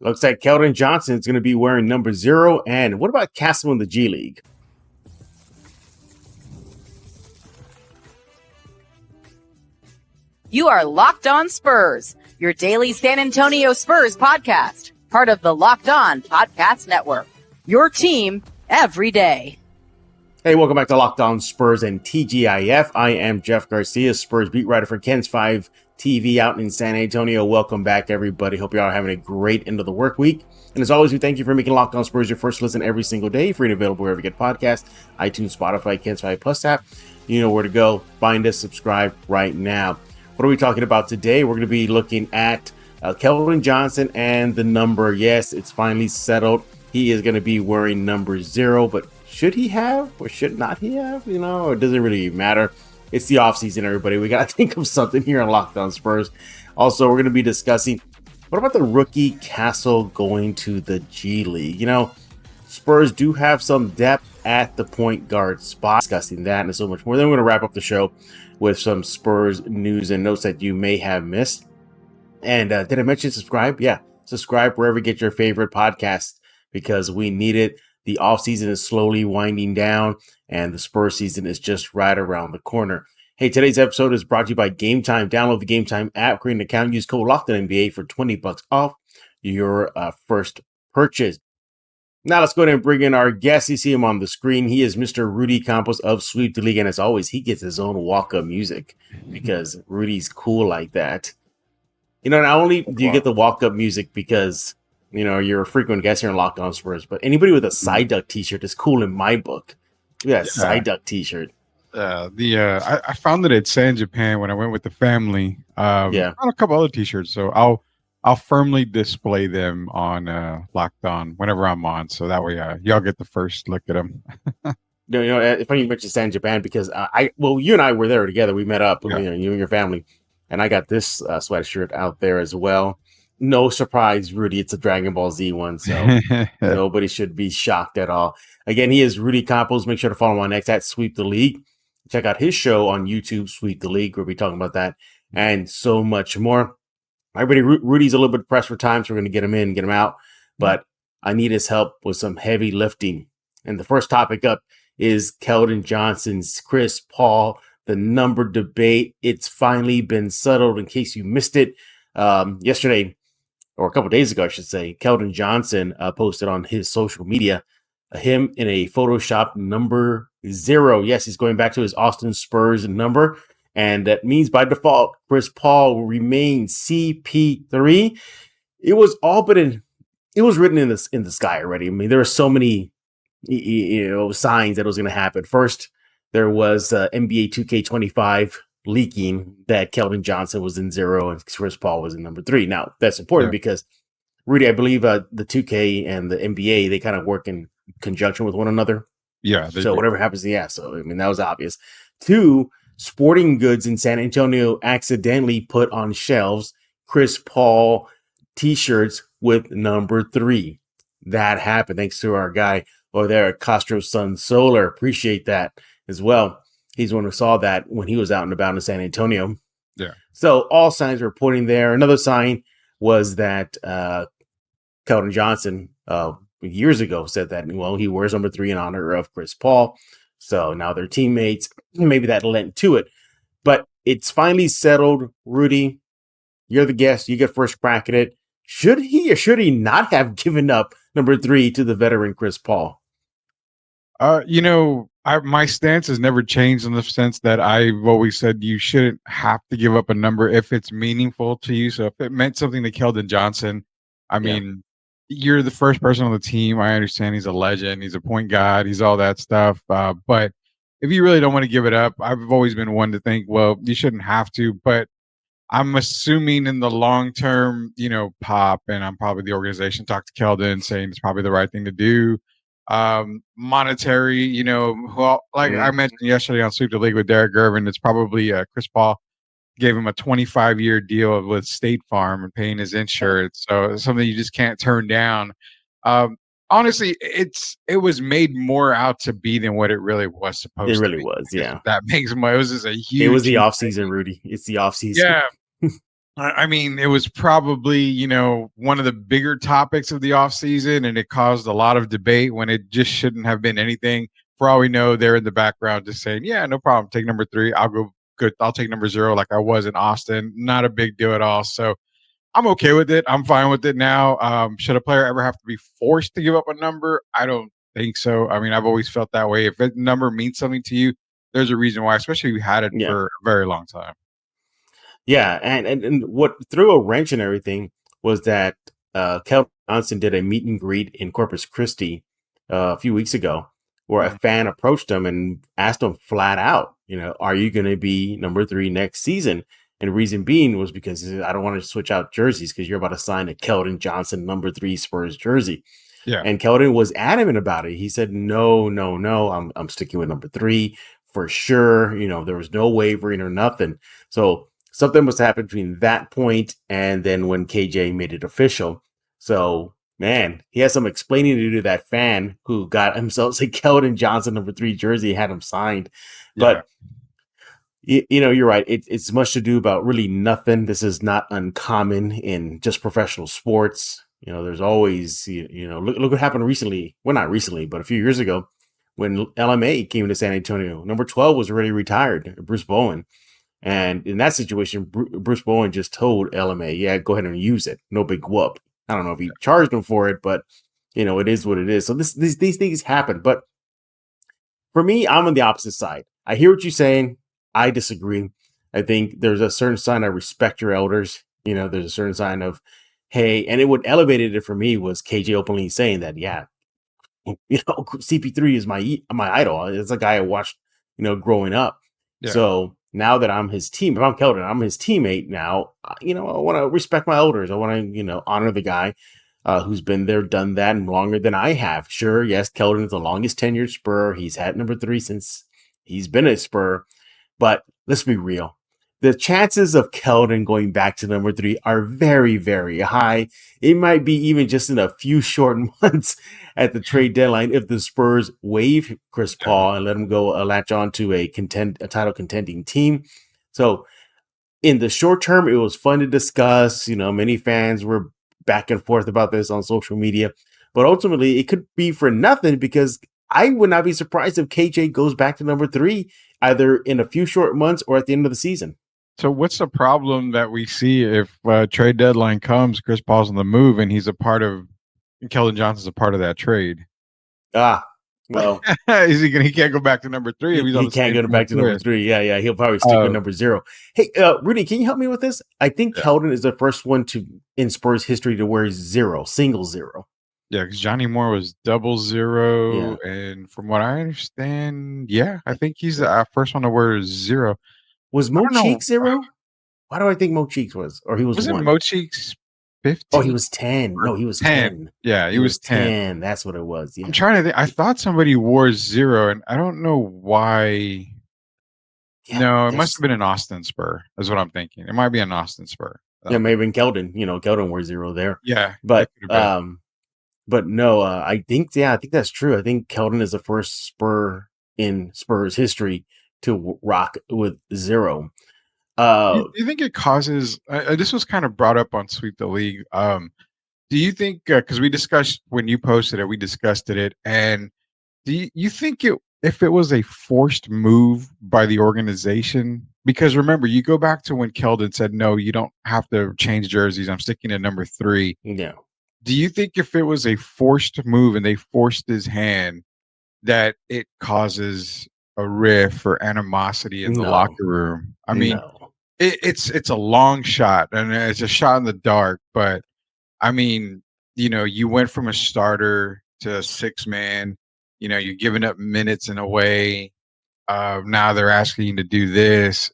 Looks like Keldon Johnson is going to be wearing number 0. And what about Castle in the G League? You are Locked On Spurs, your daily San Antonio Spurs podcast, part of the Locked On Podcast Network. Your team every day. Hey, welcome back to Locked On Spurs and TGIF. I am Jeff Garcia, Spurs beat writer for Ken's 5 TV out in San Antonio. Welcome back, everybody. Hope you all are having a great end of the work week. And as always, we thank you for making Locked On Spurs your first listen every single day. Free and available wherever you get podcasts, iTunes, Spotify, Ken's 5 Plus app. You know where to go. Find us, subscribe right now. What are we talking about today? We're going to be looking at Keldon Johnson and the number. Yes, it's finally settled. He is going to be wearing number 0, but should he have or should not he have? You know, it doesn't really matter. It's the offseason, everybody. We got to think of something here on Locked On Spurs. Also, we're going to be discussing, what about the rookie Castle going to the G League? You know, Spurs do have some depth at the point guard spot. Discussing that and so much more. Then we're going to wrap up the show with some Spurs news and notes that you may have missed. And did I mention subscribe? Yeah, subscribe wherever you get your favorite podcast because we need it. The offseason is slowly winding down and the Spurs season is just right around the corner. Hey, today's episode is brought to you by Game Time. Download the Game Time app, create an account, use code LOCKEDONNBA for $20 off your first purchase. Now let's go ahead and bring in our guest. You see him on the screen. He is Mr. Rudy Campos of Sweep the League. And as always, he gets his own walk-up music because Rudy's cool like that. You know, not only do you get the walk-up music because, you know, you're a frequent guest here in Locked On Spurs, but anybody with a side duck t-shirt is cool in my book. Yeah, side duck t-shirt. I found it at San Japan when I went with the family. Found a couple other t-shirts, so I'll firmly display them on Locked On whenever I'm on, so that way y'all get the first look at them. You know, it's funny you mentioned San Japan because you and I were there together. We met up, you and your family, and I got this sweatshirt out there as well. No surprise, Rudy. It's a Dragon Ball Z one, so nobody should be shocked at all. Again, he is Rudy Campos. Make sure to follow him on X at Sweep the League. Check out his show on YouTube, Sweep the League. We'll be talking about that and so much more. Everybody, Rudy's a little bit pressed for time, so we're going to get him in, get him out. But I need his help with some heavy lifting. And the first topic up is Keldon Johnson's Chris Paul, the number debate. It's finally been settled. In case you missed it, yesterday, or a couple days ago, I should say, Keldon Johnson posted on his social media him in a Photoshop number 0. Yes, he's going back to his Austin Spurs number. And that means by default, Chris Paul will remain CP3. It was written in the sky already. I mean, there were so many, signs that it was going to happen. First, there was NBA 2K25 leaking that Keldon Johnson was in 0 and Chris Paul was in number 3. Now, that's important because, Rudy, I believe the 2K and the NBA, they kind of work in conjunction with one another. Yeah. So whatever happens, so, I mean, that was obvious. 2, Sporting Goods in San Antonio accidentally put on shelves Chris Paul t-shirts with number 3. That happened thanks to our guy over there at Castro Sun Solar. Appreciate that as well. He's the one who saw that when he was out and about in San Antonio. Yeah. So all signs were pointing there. Another sign was that Keldon Johnson years ago said that, well, he wears number 3 in honor of Chris Paul. So now they're teammates. Maybe that lent to it. But it's finally settled. Rudy, you're the guest. You get first crack at it. Should he or should he not have given up number 3 to the veteran Chris Paul? My stance has never changed in the sense that I've always said you shouldn't have to give up a number if it's meaningful to you. So if it meant something to Keldon Johnson, I mean, you're the first person on the team. I understand he's a legend. He's a point guard. He's all that stuff. But if you really don't want to give it up, I've always been one to think, well, you shouldn't have to. But I'm assuming in the long term, Pop and I'm probably the organization talked to Keldon saying it's probably the right thing to do. Monetary, I mentioned yesterday on Sweep the League with Derek Gervin, it's probably Chris Paul gave him a 25-year deal with State Farm and paying his insurance. So it's something you just can't turn down. Honestly, it was made more out to be than what it really was supposed to be. It really was, yeah. That makes it was just a huge. It was the offseason, Rudy. It's the offseason. Yeah. I mean, it was probably, one of the bigger topics of the offseason, and it caused a lot of debate when it just shouldn't have been anything. For all we know, they're in the background just saying, yeah, no problem. Take number 3. I'll go good. I'll take number 0 like I was in Austin. Not a big deal at all. So I'm okay with it. I'm fine with it now. Should a player ever have to be forced to give up a number? I don't think so. I mean, I've always felt that way. If a number means something to you, there's a reason why, especially if you had it Yeah. for a very long time. Yeah, and what threw a wrench in everything was that Keldon Johnson did a meet and greet in Corpus Christi a few weeks ago, where a fan approached him and asked him flat out, are you going to be number 3 next season? And the reason being was because I don't want to switch out jerseys because you're about to sign a Keldon Johnson number 3 Spurs jersey. Yeah. And Keldon was adamant about it. He said, no, I'm sticking with number 3 for sure. There was no wavering or nothing. So something must happen between that point and then when KJ made it official. So, man, he has some explaining to do to that fan who got himself a Keldon Johnson number 3 jersey, had him signed. But, you're right. It's much to do about really nothing. This is not uncommon in just professional sports. There's always, look what happened recently. Well, not recently, but a few years ago when LMA came to San Antonio. Number 12 was already retired, Bruce Bowen. And in that situation, Bruce Bowen just told LMA, yeah, go ahead and use it. No big whoop. I don't know if he charged him for it, but, it is what it is. So these things happen. But for me, I'm on the opposite side. I hear what you're saying. I disagree. I think there's a certain sign I respect your elders. There's a certain sign of, hey, and what elevated it for me was KJ openly saying that, yeah, CP3 is my idol. It's a guy I watched, growing up. Yeah. So now that I'm his team, if I'm Keldon, I'm his teammate now. I want to respect my elders. I want to, honor the guy who's been there, done that, and longer than I have. Sure, yes, Keldon is the longest tenured Spur. He's had number 3 since he's been a Spur. But let's be real. The chances of Keldon going back to number 3 are very, very high. It might be even just in a few short months at the trade deadline if the Spurs waive Chris Paul and let him go latch on to a title contending team. So in the short term, it was fun to discuss. Many fans were back and forth about this on social media. But ultimately, it could be for nothing because I would not be surprised if KJ goes back to number 3 either in a few short months or at the end of the season. So what's the problem that we see if trade deadline comes, Chris Paul's on the move, and Keldon Johnson's a part of that trade? Well, he can't go back to number 3 if he's on he can't go back to number 3. Yeah, he'll probably stick with number 0. Hey, Rudy, can you help me with this? I think Keldon is the first one in Spurs history to wear single 0. Yeah, because Johnny Moore was 00, and from what I understand, I think he's the first one to wear 0. Was Mo Cheeks 0? Why do I think Mo Cheeks was? Or he was 1? Wasn't Mo Cheeks 15? Oh, he was 10. No, he was 10. Yeah, he was 10. That's what it was. Yeah. I'm trying to think. I thought somebody wore 0, and I don't know why. Yeah, no, it must have been an Austin Spur, is what I'm thinking. It might be an Austin Spur. Yeah, maybe Keldon. Keldon wore 0 there. Yeah. But no, I think that's true. I think Keldon is the first Spur in Spurs history to rock with 0. Do you think it causes? This was kind of brought up on Sweep the League. Do you think? Because we discussed when you posted it, we discussed it, and do you think if it was a forced move by the organization? Because remember, you go back to when Keldon said, "No, you don't have to change jerseys. I'm sticking to number 3." Yeah. Do you think if it was a forced move and they forced his hand, that it causes a rift or animosity in the locker room? I mean, it's a long shot and it's a shot in the dark, but I mean, you went from a starter to a 6-man, you're giving up minutes in a way. Now they're asking you to do this.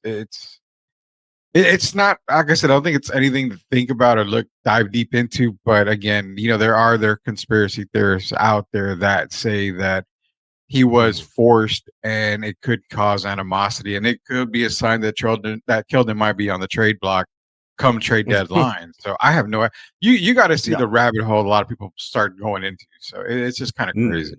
It's not, like I said, I don't think it's anything to think about or dive deep into. But again, there are conspiracy theorists out there that say that he was forced and it could cause animosity. And it could be a sign that Keldon might be on the trade block come trade deadline. So I have no idea. You got to see the rabbit hole a lot of people start going into. So it's just kind of crazy.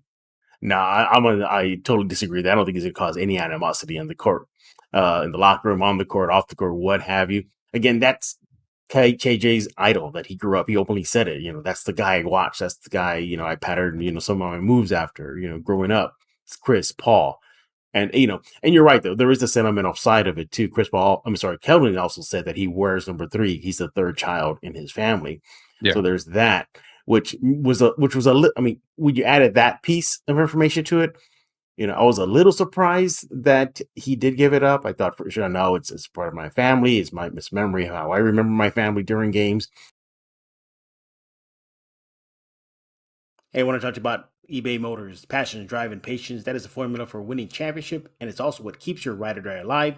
I totally disagree with that. I don't think it's going to cause any animosity on the court. In the locker room, on the court, off the court, what have you. Again, that's KJ's idol that he grew up. He openly said it. That's the guy I watched. That's the guy, I patterned, some of my moves after, growing up. It's Chris Paul. And, and you're right, though. There is the sentimental side of it, too. Keldon also said that he wears number 3. He's the third child in his family. Yeah. So there's that, which was when you added that piece of information to it, I was a little surprised that he did give it up. I thought for sure, no, it's part of my family. It's my mismemory, how I remember my family during games. Hey, I want to talk about eBay Motors. Passion, drive, and patience. That is the formula for winning championship, and it's also what keeps your ride or die alive.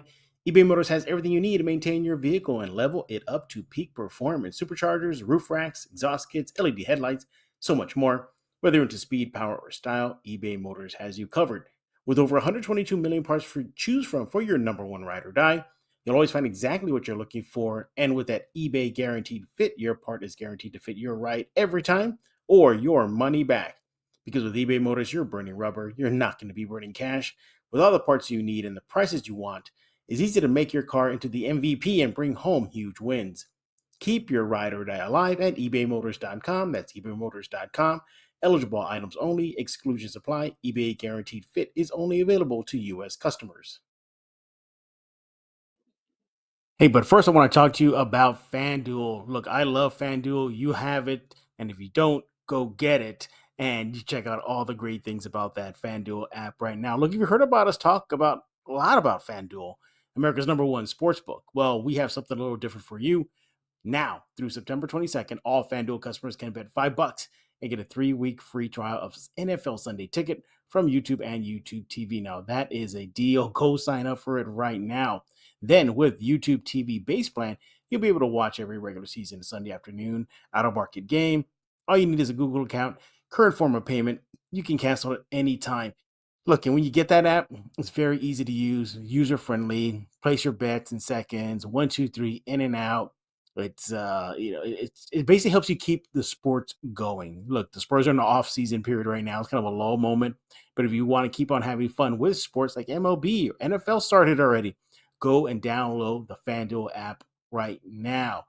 eBay Motors has everything you need to maintain your vehicle and level it up to peak performance. Superchargers, roof racks, exhaust kits, LED headlights, so much more. Whether you're into speed, power, or style, eBay Motors has you covered. With over 122 million parts to choose from for your number one ride or die, you'll always find exactly what you're looking for. And with that eBay Guaranteed Fit, your part is guaranteed to fit your ride every time or your money back. Because with eBay Motors, you're burning rubber. You're not going to be burning cash. With all the parts you need and the prices you want, it's easy to make your car into the MVP and bring home huge wins. Keep your ride or die alive at ebaymotors.com. That's ebaymotors.com. Eligible items only. Exclusions apply. eBay Guaranteed Fit is only available to U.S. customers. Hey, but first I want to talk to you about FanDuel. Look, I love FanDuel. You have it. And if you don't, go get it. And you check out all the great things about that FanDuel app right now. Look, you've heard about us talk about a lot about FanDuel, America's #1 sportsbook. Well, we have something a little different for you. Now, through September 22nd, all FanDuel customers can bet $5 and get a 3-week free trial of NFL Sunday Ticket from YouTube and YouTube TV. Now, that is a deal. Go sign up for it right now. Then, with YouTube TV base plan, you'll be able to watch every regular season Sunday afternoon out-of-market game. All you need is a Google account, current form of payment. You can cancel it anytime. Look, and when you get that app, it's very easy to use, user-friendly. Place your bets in seconds, 1, 2, 3, in and out. It's it basically helps you keep the sports going. Look, the Spurs are in the off-season period right now. It's kind of a low moment, but if you want to keep on having fun with sports like MLB or NFL started already, go and download the FanDuel app right now.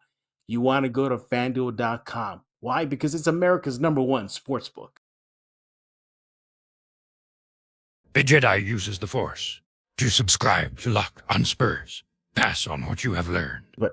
You want to go to FanDuel.com. Why? Because it's America's #1 sportsbook. A Jedi uses the Force. To subscribe to Locked On Spurs, pass on what you have learned. But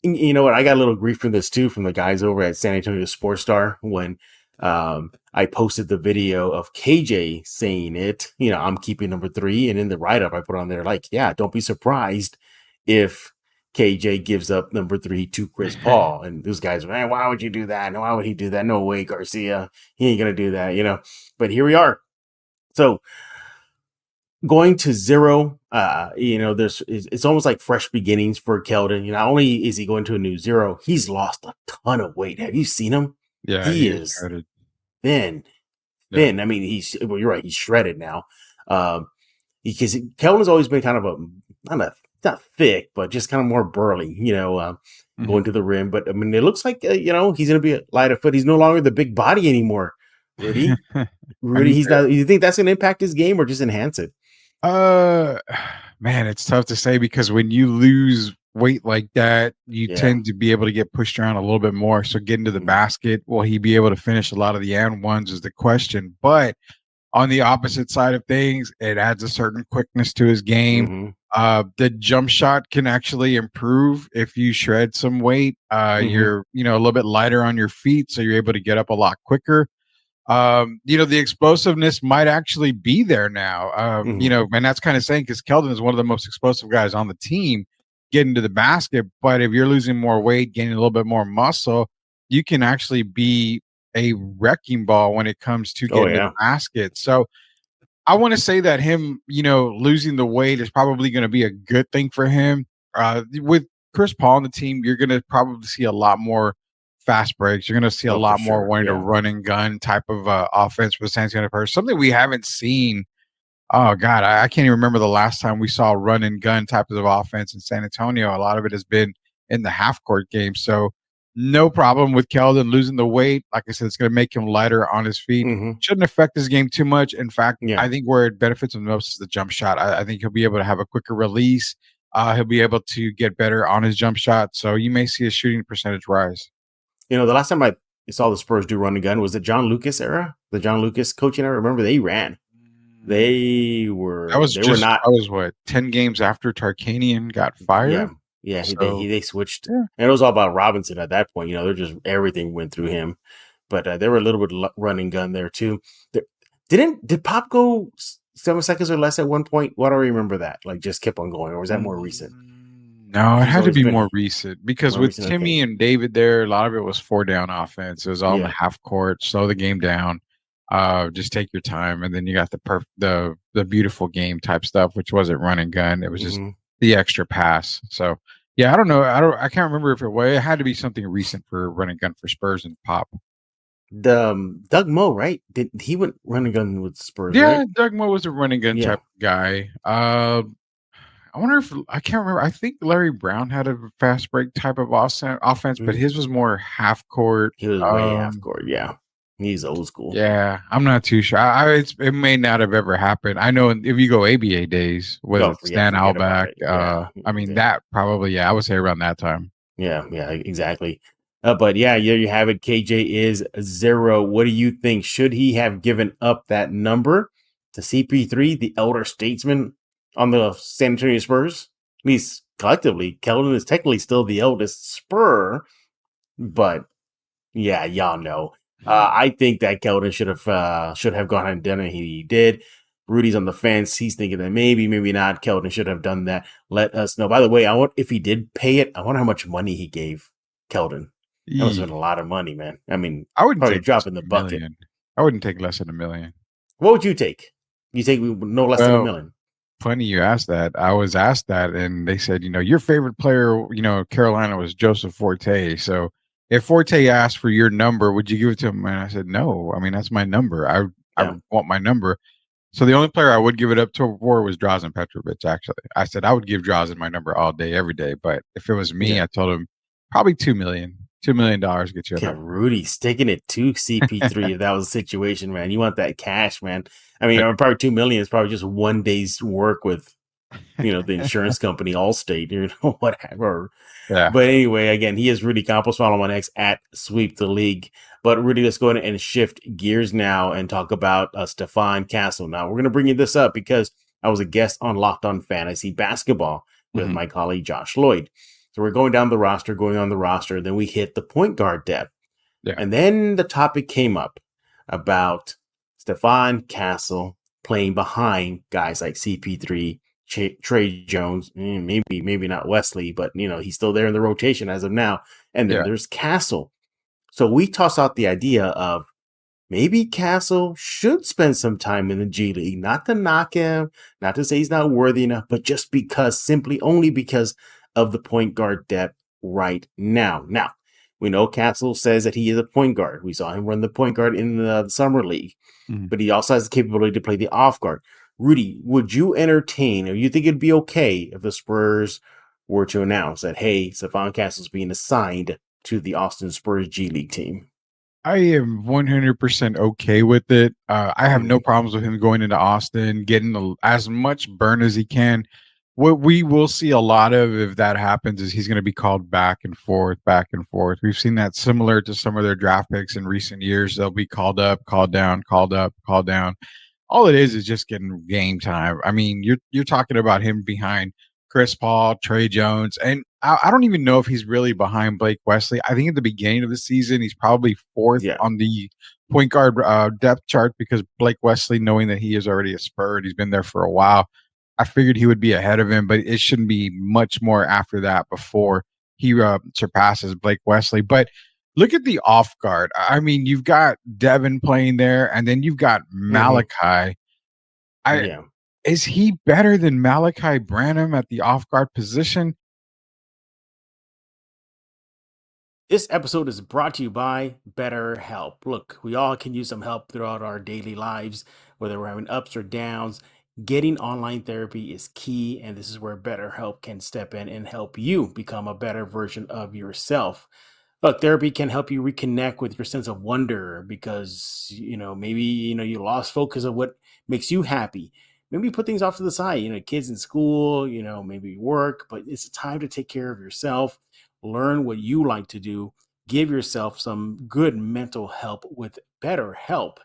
you know what? I got a little grief from this too, from the guys over at San Antonio Sports Star when I posted the video of KJ saying it. I'm keeping number 3, and in the write-up I put on there like, yeah, don't be surprised if KJ gives up number 3 to Chris Paul. And those guys, man, why would you do that? No, why would he do that? No way, Garcia. He ain't gonna do that, But here we are. So going to 0, it's almost like fresh beginnings for Keldon. Not only is he going to a new 0, he's lost a ton of weight. Have you seen him? Yeah, he is shredded. thin. Yeah. I mean, you're right. He's shredded now. Because Keldon's always been kind of not thick, but just kind of more burly, going to the rim. But I mean, it looks like, he's going to be a lighter foot. He's no longer the big body anymore. Rudy, he's not. You think that's going to impact his game or just enhance it? Man, it's tough to say because when you lose weight like that, you tend to be able to get pushed around a little bit more. So getting to the basket, will he be able to finish a lot of the and ones is the question. But on the opposite side of things, it adds a certain quickness to his game. The jump shot can actually improve if you shred some weight. You're, a little bit lighter on your feet, so you're able to get up a lot quicker. The explosiveness might actually be there now. And that's kind of saying because Keldon is one of the most explosive guys on the team getting to the basket. But if you're losing more weight, gaining a little bit more muscle, you can actually be a wrecking ball when it comes to getting to the basket. So I want to say that him, losing the weight is probably going to be a good thing for him. With Chris Paul on the team, you're going to probably see a lot more fast breaks. You're going to see a lot more wanting to run and gun type of offense for the San Antonio Spurs. Something we haven't seen. Oh God, I can't even remember the last time we saw run and gun type of offense in San Antonio. A lot of it has been in the half court game. So no problem with Keldon losing the weight. Like I said, it's going to make him lighter on his feet. Shouldn't affect his game too much. In fact, I think where it benefits him most is the jump shot. I think he'll be able to have a quicker release. He'll be able to get better on his jump shot. So you may see his shooting percentage rise. The last time I saw the Spurs do run and gun was the John Lucas era, the John Lucas coaching era. Remember, they ran. They were not. I was what 10 games after Tarkanian got fired. Yeah. So, they switched, and it was all about Robinson at that point. They're just everything went through him, but they were a little bit run and gun there too. Did Pop go 7 seconds or less at one point? Why do I remember that? Like, just kept on going, or was that more recent? No, it had to be more recent because with Timmy and David there, a lot of it was 4-down offense. It was all in the half court, slow the game down. Just take your time, and then you got the beautiful game type stuff, which wasn't run and gun. It was just the extra pass. So yeah, I don't know. I can't remember if it had to be something recent for run and gun for Spurs and Pop. Doug Moe, right? He went run and gun with Spurs? Yeah, right? Doug Moe was a run and gun type guy. I wonder if I can't remember. I think Larry Brown had a fast break type of offense, but his was more half court. He was way half court. Yeah, he's old school. Yeah, I'm not too sure. It may not have ever happened. I know if you go ABA days with Stan Albeck, that probably I would say around that time. Yeah, exactly. But yeah, you have it. KJ is 0. What do you think? Should he have given up that number to CP3, the elder statesman on the San Antonio Spurs? At least collectively, Keldon is technically still the eldest Spur, but yeah, y'all know. I think that Keldon should have gone and done it. He did. Rudy's on the fence. He's thinking that maybe not. Keldon should have done that. Let us know. By the way, if he did pay it, I wonder how much money he gave Keldon. That was a lot of money, man. I mean, I wouldn't probably take drop in the bucket. Million. I wouldn't take less than $1 million. What would you take? You take no less than $1 million. Funny you asked that. I was asked that, and they said, your favorite player, Carolina was Joseph Forte. So if Forte asked for your number, would you give it to him? And I said, no. I mean, that's my number. I want my number. So the only player I would give it up to for was Drazen Petrovic, actually. I said I would give Drazen my number all day, every day. But if it was me, I told him probably $2 million. $2 million get you. Rudy sticking it to CP3 if that was the situation, man. You want that cash, man. I mean, probably $2 million is probably just one day's work with, the insurance company, Allstate, whatever. Yeah. But anyway, again, he is Rudy Campos. Follow him on X at Sweep the League. But Rudy, let's go ahead and shift gears now and talk about Stephon Castle. Now, we're going to bring you this up because I was a guest on Locked On Fantasy Basketball with my colleague Josh Lloyd. So we're going on the roster. Then we hit the point guard depth. Yeah. And then the topic came up about Stephon Castle playing behind guys like CP3, Trey Jones, maybe not Wesley, but, he's still there in the rotation as of now. And then there's Castle. So we tossed out the idea of maybe Castle should spend some time in the G League, not to knock him, not to say he's not worthy enough, but just only because of the point guard depth right now. Now, we know Castle says that he is a point guard. We saw him run the point guard in the summer league, but he also has the capability to play the off guard. Rudy, would you entertain, or you think it'd be okay if the Spurs were to announce that, hey, Stephon Castle's being assigned to the Austin Spurs G League team? I am 100% okay with it. I have no problems with him going into Austin, getting as much burn as he can. What we will see a lot of if that happens is he's going to be called back and forth. We've seen that similar to some of their draft picks in recent years. They'll be called up, called down, called up, called down. All it is just getting game time. I mean, you're talking about him behind Chris Paul, Trey Jones, and I don't even know if he's really behind Blake Wesley. I think at the beginning of the season, he's probably fourth on the point guard depth chart because Blake Wesley, knowing that he is already a Spur and he's been there for a while, I figured he would be ahead of him, but it shouldn't be much more after that before he surpasses Blake Wesley. But look at the off guard. I mean, you've got Devin playing there, and then you've got Malachi. Is he better than Malachi Branham at the off guard position? This episode is brought to you by BetterHelp. Look, we all can use some help throughout our daily lives, whether we're having ups or downs. Getting online therapy is key, and this is where BetterHelp can step in and help you become a better version of yourself. Look, therapy can help you reconnect with your sense of wonder because, maybe, you lost focus of what makes you happy. maybe put things off to the side, kids in school, maybe work, but it's time to take care of yourself, learn what you like to do, give yourself some good mental help with better help.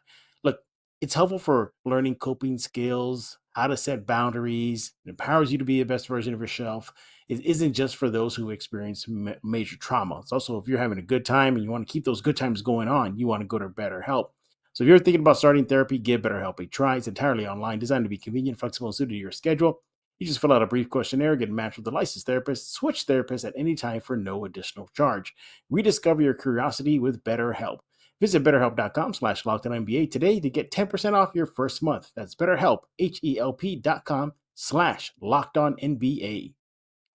Look, it's helpful for learning coping skills, how to set boundaries. It empowers you to be the best version of yourself. It isn't just for those who experience major trauma. It's also if you're having a good time and you want to keep those good times going on, you want to go to BetterHelp. So if you're thinking about starting therapy, give BetterHelp a try. It's entirely online, designed to be convenient, flexible, and suited to your schedule. You just fill out a brief questionnaire, get matched with a licensed therapist, switch therapists at any time for no additional charge. Rediscover your curiosity with BetterHelp. Visit BetterHelp.com/LockedOnNBA today to get 10% off your first month. That's BetterHelp, HELP.com/LockedOnNBA.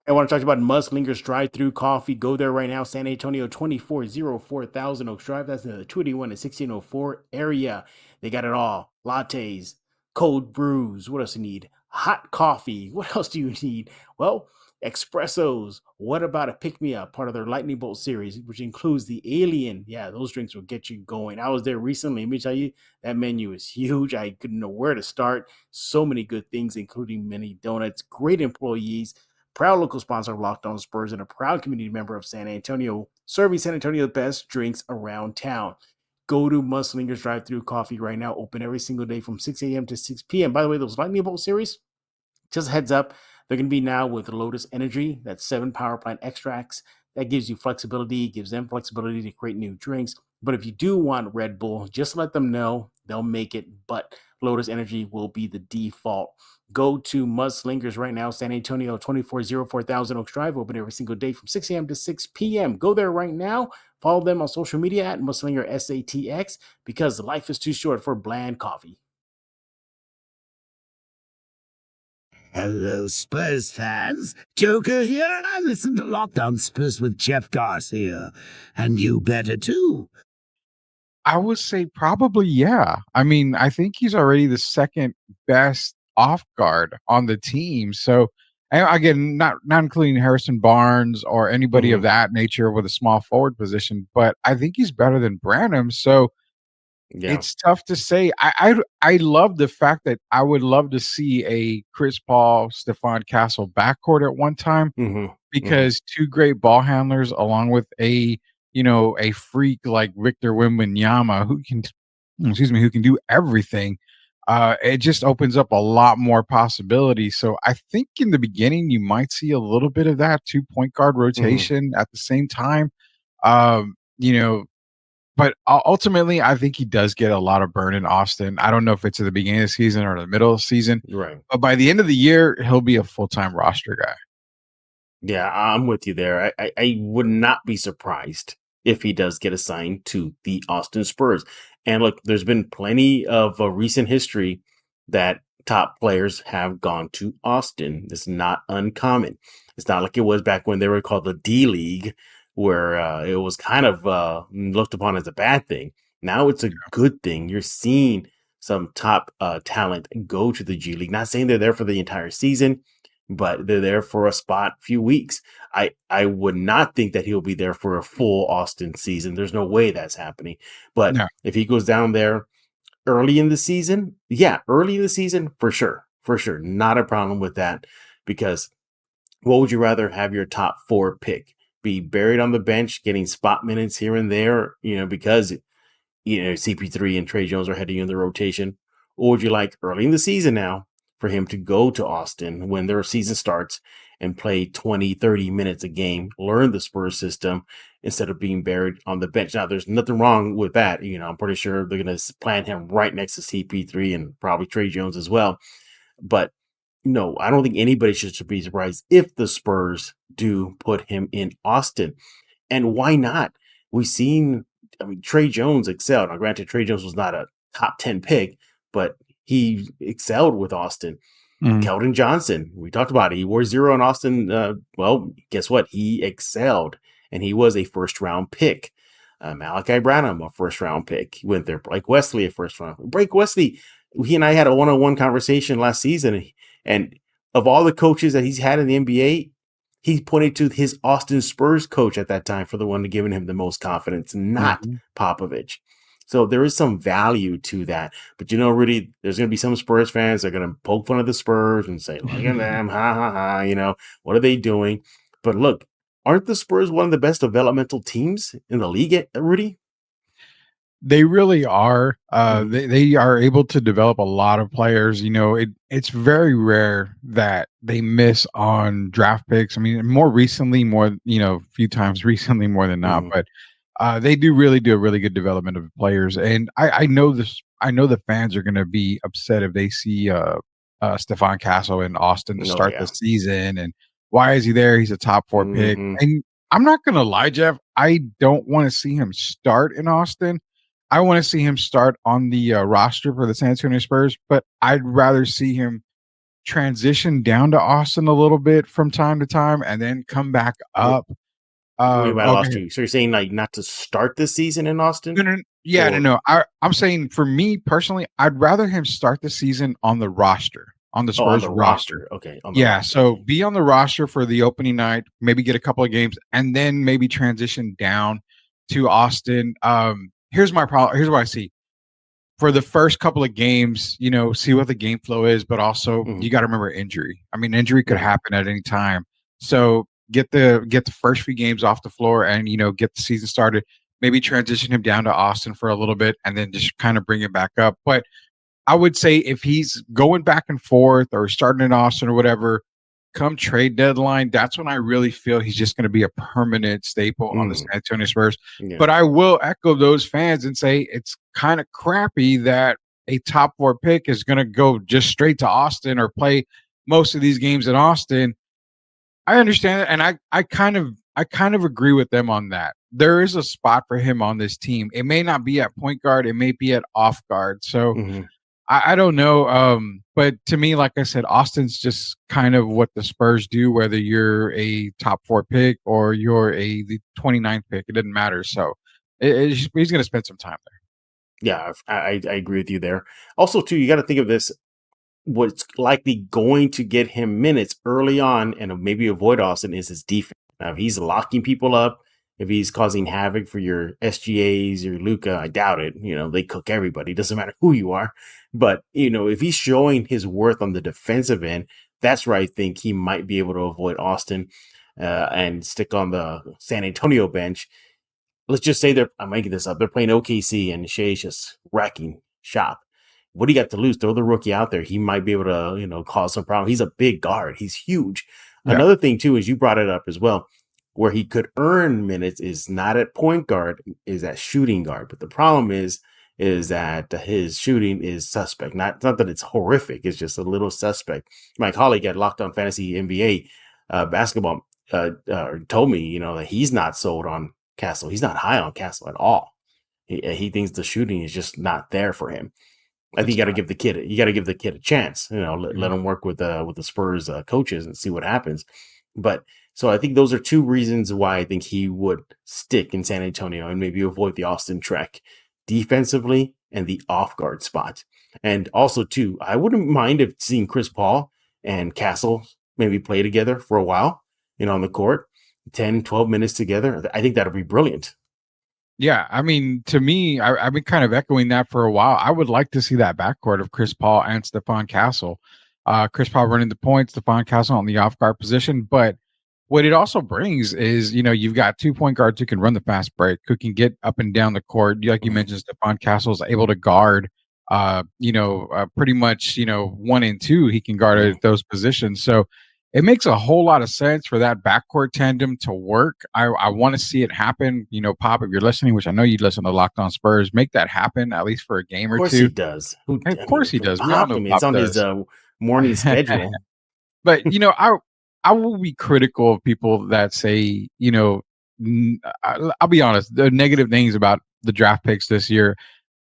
I want to talk about Muslinger's drive-through coffee. Go there right now. San Antonio, 2404 Thousand Oaks Drive. That's in the 281 and 1604 area. They got it all. Lattes, cold brews. What else do you need? Hot coffee. What else do you need? Well, espressos. What about a pick-me-up? Part of their Lightning Bolt series, which includes the Alien. Yeah, those drinks will get you going. I was there recently. Let me tell you, that menu is huge. I couldn't know where to start. So many good things, including mini donuts. Great employees. Proud local sponsor of Locked On Spurs and a proud community member of San Antonio, serving San Antonio's best drinks around town. Go to Muslinger's drive-through coffee right now, open every single day from 6 a.m. to 6 p.m. By the way, those Lightning Bolt series, just a heads up, they're going to be now with Lotus Energy. That's 7 power plant extracts. That gives you flexibility, gives them flexibility to create new drinks. But if you do want Red Bull, just let them know. They'll make it, but Lotus Energy will be the default. Go to Muslingers right now, San Antonio, 2404 Thousand Oaks Drive, open every single day from 6 a.m. to 6 p.m. Go there right now. Follow them on social media at Muslinger SATX because life is too short for bland coffee. Hello, Spurs fans. Joker here, and I listen to Locked On Spurs with Jeff Garcia. And you better too. I would say probably, yeah. I mean, I think he's already the second best off guard on the team. So, and again, not including Harrison Barnes or anybody of that nature with a small forward position, but I think he's better than Branham. So it's tough to say. I love the fact that I would love to see a Chris Paul, Stephon Castle backcourt at one time because two great ball handlers along with a freak like Victor Wembanyama who can do everything. It just opens up a lot more possibilities. So I think in the beginning you might see a little bit of that 2 point guard rotation at the same time. But ultimately, I think he does get a lot of burn in Austin. I don't know if it's at the beginning of the season or the middle of the season. Right. But by the end of the year, he'll be a full-time roster guy. Yeah, I'm with you there. I would not be surprised if he does get assigned to the Austin Spurs. And look, there's been plenty of recent history that top players have gone to Austin. It's not uncommon. It's not like it was back when they were called the D-League, where it was kind of looked upon as a bad thing. Now it's a good thing. You're seeing some top talent go to the G League. Not saying they're there for the entire season, but they're there for a spot, few weeks. I would not think that he'll be there for a full Austin season. There's no way that's happening. But if he goes down there early in the season, for sure. Not a problem with that, because what would you rather have your top 4 pick? Be buried on the bench, getting spot minutes here and there, because, CP3 and Trey Jones are heading in the rotation? Or would you like early in the season now for him to go to Austin when their season starts and play 20, 30 minutes a game, learn the Spurs system instead of being buried on the bench? Now, there's nothing wrong with that. I'm pretty sure they're going to plant him right next to CP3 and probably Trey Jones as well. But no, I don't think anybody should be surprised if the Spurs do put him in Austin. And why not? We've seen, Trey Jones excelled. Now, granted, Trey Jones was not a top 10 pick, but he excelled with Austin. Keldon Johnson, we talked about it. He wore 0 in Austin. Well, guess what? He excelled, and he was a first-round pick. Malachi Branham, a first-round pick. He went there. Blake Wesley, a first-round pick. Blake Wesley, he and I had a one-on-one conversation last season, and of all the coaches that he's had in the NBA, he pointed to his Austin Spurs coach at that time for the one giving him the most confidence, not Popovich. So there is some value to that. But Rudy, there's going to be some Spurs fans that are going to poke fun of the Spurs and say, look at them, ha, ha, ha, what are they doing? But look, aren't the Spurs one of the best developmental teams in the league, Rudy? They really are. They are able to develop a lot of players. It's very rare that they miss on draft picks. I mean, more recently, a few times recently more than not, but they really do a really good development of players. And I know this. I know the fans are going to be upset if they see Stephon Castle in Austin to start the season. And why is he there? He's a top 4 pick. And I'm not going to lie, Jeff. I don't want to see him start in Austin. I want to see him start on the roster for the San Antonio Spurs, but I'd rather see him transition down to Austin a little bit from time to time and then come back up. I lost you. So you're saying like not to start this season in Austin? No. I'm saying for me personally, I'd rather him start the season on the roster, on the Spurs roster. Okay. So be on the roster for the opening night, maybe get a couple of games, and then maybe transition down to Austin. Here's my problem. Here's what I see. For the first couple of games, see what the game flow is, but also you got to remember injury. I mean, injury could happen at any time. So get the first few games off the floor and, get the season started. Maybe transition him down to Austin for a little bit and then just kind of bring him back up. But I would say if he's going back and forth or starting in Austin or whatever, come trade deadline, that's when I really feel he's just going to be a permanent staple on the San Antonio Spurs. Yeah. But I will echo those fans and say it's kind of crappy that a top 4 pick is going to go just straight to Austin or play most of these games in Austin. I understand that, and I kind of agree with them on that. There is a spot for him on this team. It may not be at point guard, it may be at off guard. So I don't know. But to me, like I said, Austin's just kind of what the Spurs do, whether you're a top 4 pick or you're the 29th pick. It doesn't matter. So he's going to spend some time there. Yeah, I agree with you there. Also, too, you got to think of this. What's likely going to get him minutes early on and maybe avoid Austin is his defense. Now, if he's locking people up, if he's causing havoc for your SGAs, your Luka, I doubt it. They cook everybody. It doesn't matter who you are. But, if he's showing his worth on the defensive end, that's where I think he might be able to avoid Austin and stick on the San Antonio bench. Let's just say I'm making this up. They're playing OKC and Shea's just wrecking shop. What do you got to lose? Throw the rookie out there. He might be able to, cause some problem. He's a big guard. He's huge. Yeah. Another thing, too, is you brought it up as well, where he could earn minutes is not at point guard, is at shooting guard. But the problem is that his shooting is suspect. Not that it's horrific. It's just a little suspect. My colleague at Locked On Fantasy NBA basketball told me, that he's not sold on Castle. He's not high on Castle at all. He thinks the shooting is just not there for him. I think you got to give the kid a chance. Let him work with the Spurs coaches and see what happens. But so I think those are 2 reasons why I think he would stick in San Antonio and maybe avoid the Austin trek defensively and the off guard spot. And also, too, I wouldn't mind if seeing Chris Paul and Castle maybe play together for a while, on the court, 10, 12 minutes together. I think that'll be brilliant. Yeah, I mean, to me, I've been kind of echoing that for a while. I would like to see that backcourt of Chris Paul and Stephon Castle. Chris Paul running the points, Stephon Castle on the off-guard position. But what it also brings is, you've got 2 point guards who can run the fast break, who can get up and down the court. Like you mentioned, Stephon Castle is able to guard, pretty much, 1 and 2. He can guard at those positions. So it makes a whole lot of sense for that backcourt tandem to work. I want to see it happen. Pop, if you're listening, which I know you listen to Locked On Spurs, make that happen at least for a game or 2. Of course he does. Of course he does. We all know it's on his morning schedule. But, I will be critical of people that say, I'll be honest, the negative things about the draft picks this year,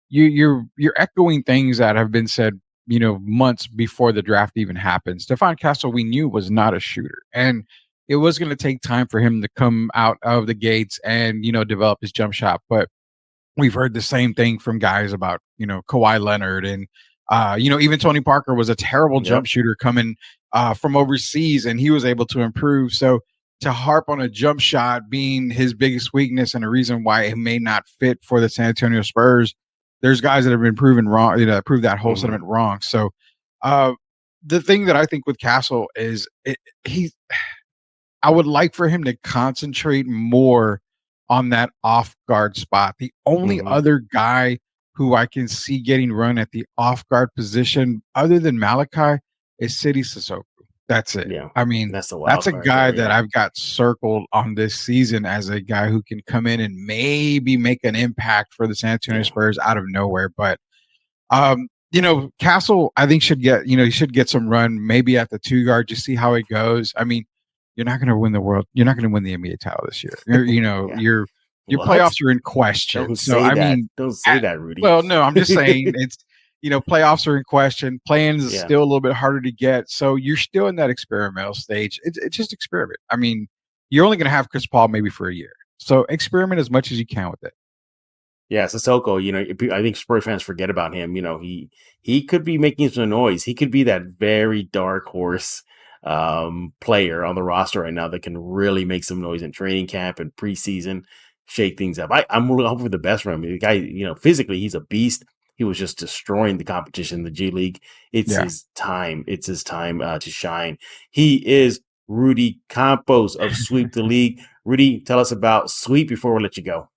you're echoing things that have been said months before the draft even happened. Stephon Castle, we knew, was not a shooter, and it was going to take time for him to come out of the gates and, develop his jump shot. But we've heard the same thing from guys about, Kawhi Leonard and, even Tony Parker was a terrible jump shooter coming from overseas, and he was able to improve. So to harp on a jump shot being his biggest weakness and a reason why it may not fit for the San Antonio Spurs, there's guys that have been proven wrong, prove that whole sentiment wrong. So the thing that I think with Castle is I would like for him to concentrate more on that off guard spot. The only other guy who I can see getting run at the off guard position other than Malachi is City Sissoko. That's it. Yeah, I mean, that's a guy that I've got circled on this season as a guy who can come in and maybe make an impact for the San Antonio Spurs out of nowhere. But, Castle, I think he should get some run maybe at the 2 guard, just see how it goes. I mean, you're not going to win You're not going to win the NBA title this year. Your playoffs are in question. Don't say that, Rudy. Well, no, I'm just saying it's, playoffs are in question. Play-in is still a little bit harder to get. So you're still in that experimental stage. It's just experiment. I mean, you're only going to have Chris Paul maybe for a year. So experiment as much as you can with it. Yeah, Sissoko, I think Spurs fans forget about him. He could be making some noise. He could be that very dark horse player on the roster right now that can really make some noise in training camp and preseason, shake things up. I'm really hoping for the best for him. The guy, physically, he's a beast. He was just destroying the competition in the G League. It's his time. It's his time to shine. He is Rudy Campos of Sweep the League. Rudy, tell us about Sweep before we let you go.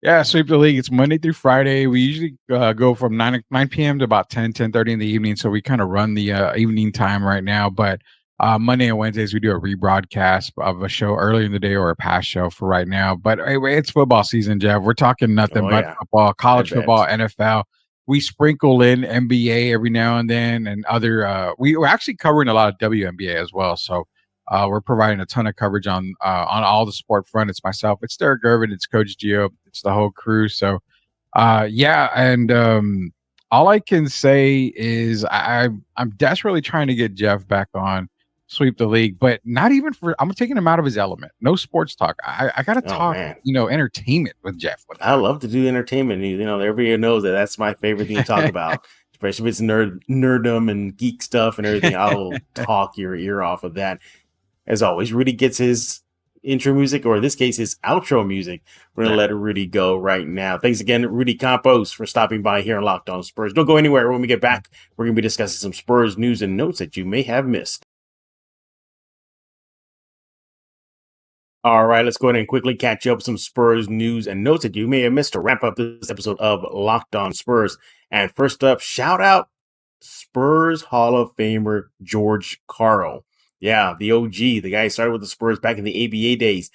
Yeah, Sweep the League. It's Monday through Friday. We usually go from 9 p.m. to about 10:30 in the evening. So we kind of run the evening time right now. But Monday and Wednesdays, we do a rebroadcast of a show earlier in the day or a past show for right now. But anyway, it's football season, Jeff. We're talking nothing but football, college football, NFL. We sprinkle in NBA every now and then and other. We're actually covering a lot of WNBA as well. So we're providing a ton of coverage on all the sport front. It's myself, it's Derek Gervin, it's Coach Gio, it's the whole crew. So and all I can say is I'm desperately trying to get Jeff back on Sweep the League, but not even I'm taking him out of his element. No sports talk. I gotta talk, entertainment with Jeff. I love to do entertainment. Everybody knows that's my favorite thing to talk about, especially if it's nerddom and geek stuff and everything. I'll talk your ear off of that. As always, Rudy gets his intro music, or in this case, his outro music. We're going to let Rudy go right now. Thanks again, Rudy Campos, for stopping by here on Locked On Spurs. Don't go anywhere. When we get back, we're going to be discussing some Spurs news and notes that you may have missed. All right, let's go ahead and quickly catch up with some Spurs news and notes that you may have missed to wrap up this episode of Locked On Spurs. And first up, shout out Spurs Hall of Famer George Karl. Yeah, the OG, the guy who started with the Spurs back in the ABA days.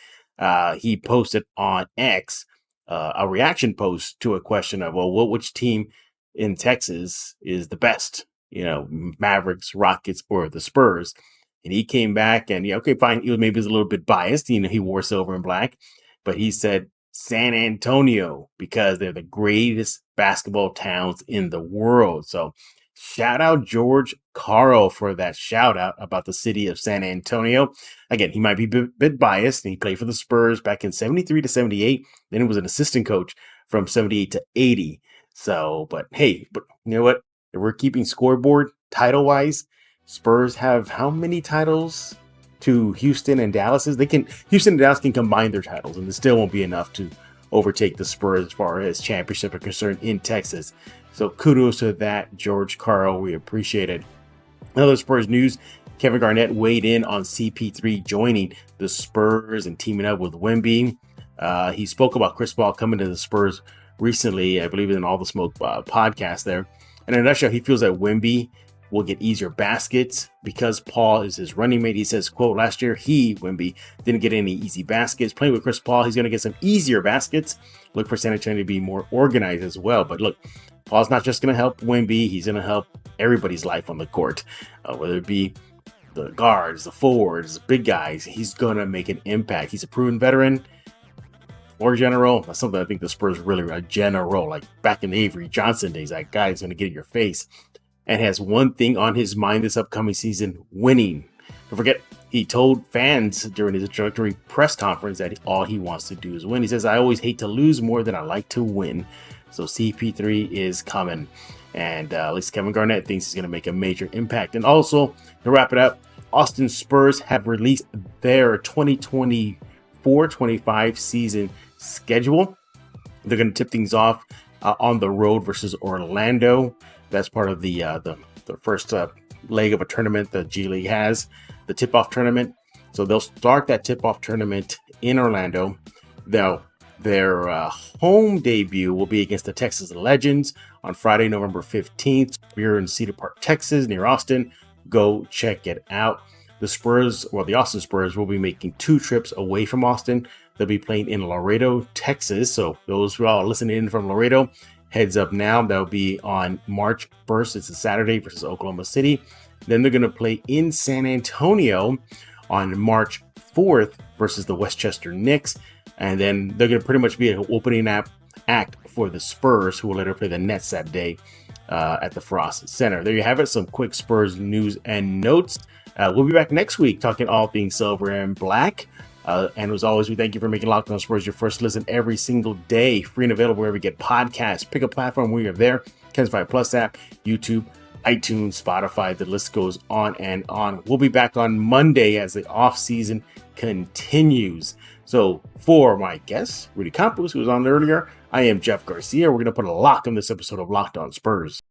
He posted on X a reaction post to a question of, which team in Texas is the best? Mavericks, Rockets, or the Spurs? And he came back and, fine. He was maybe a little bit biased. He wore silver and black, but he said San Antonio because they're the greatest basketball towns in the world. So shout out George Karl for that shout out about the city of San Antonio. Again, he might be a bit biased, and he played for the Spurs back in 73 to 78. Then he was an assistant coach from 78 to 80. So, but you know what? If we're keeping scoreboard title-wise, Spurs have how many titles to Houston and Dallas? Houston and Dallas can combine their titles, and it still won't be enough to overtake the Spurs as far as championship are concerned in Texas. So kudos to that, George Karl. We appreciate it. Another Spurs news, Kevin Garnett weighed in on CP3 joining the Spurs and teaming up with Wemby. He spoke about Chris Paul coming to the Spurs recently, I believe in All the Smoke podcast there. And in a nutshell, he feels that Wemby will get easier baskets because Paul is his running mate. He says, quote, last year, Wemby, didn't get any easy baskets. Playing with Chris Paul, he's going to get some easier baskets. Look for San Antonio to be more organized as well. But look, Paul's not just going to help Wemby. He's going to help everybody's life on the court, whether it be the guards, the forwards, the big guys. He's going to make an impact. He's a proven veteran. Or general. That's something I think the Spurs really are. General, like back in the Avery Johnson days, that guy is going to get in your face and has one thing on his mind this upcoming season: winning. Don't forget, he told fans during his introductory press conference that all he wants to do is win. He says, I always hate to lose more than I like to win. So CP3 is coming. And at least Kevin Garnett thinks he's going to make a major impact. And also, to wrap it up, Austin Spurs have released their 2024-25 season schedule. They're going to tip things off on the road versus Orlando. That's part of the first leg of a tournament the G League has, the tip-off tournament. So they'll start that tip-off tournament in Orlando. Their home debut will be against the Texas Legends on Friday, November 15th. We're in Cedar Park, Texas, near Austin. Go check it out. The Austin Spurs will be making 2 trips away from Austin. They'll be playing in Laredo, Texas. So those who are listening in from Laredo, heads up now. That'll be on March 1st. It's a Saturday versus Oklahoma City. Then they're going to play in San Antonio on March 4th versus the Westchester Knicks. And then they're going to pretty much be an opening act for the Spurs, who will later play the Nets that day at the Frost Center. There you have it. Some quick Spurs news and notes. We'll be back next week talking all things silver and black. And as always, we thank you for making Locked On Spurs your first listen every single day. Free and available wherever you get podcasts. Pick a platform where you're there. Kens 5 Plus app, YouTube, iTunes, Spotify. The list goes on and on. We'll be back on Monday as the off-season continues. So for my guest, Rudy Campos, who was on earlier, I am Jeff Garcia. We're going to put a lock on this episode of Locked On Spurs.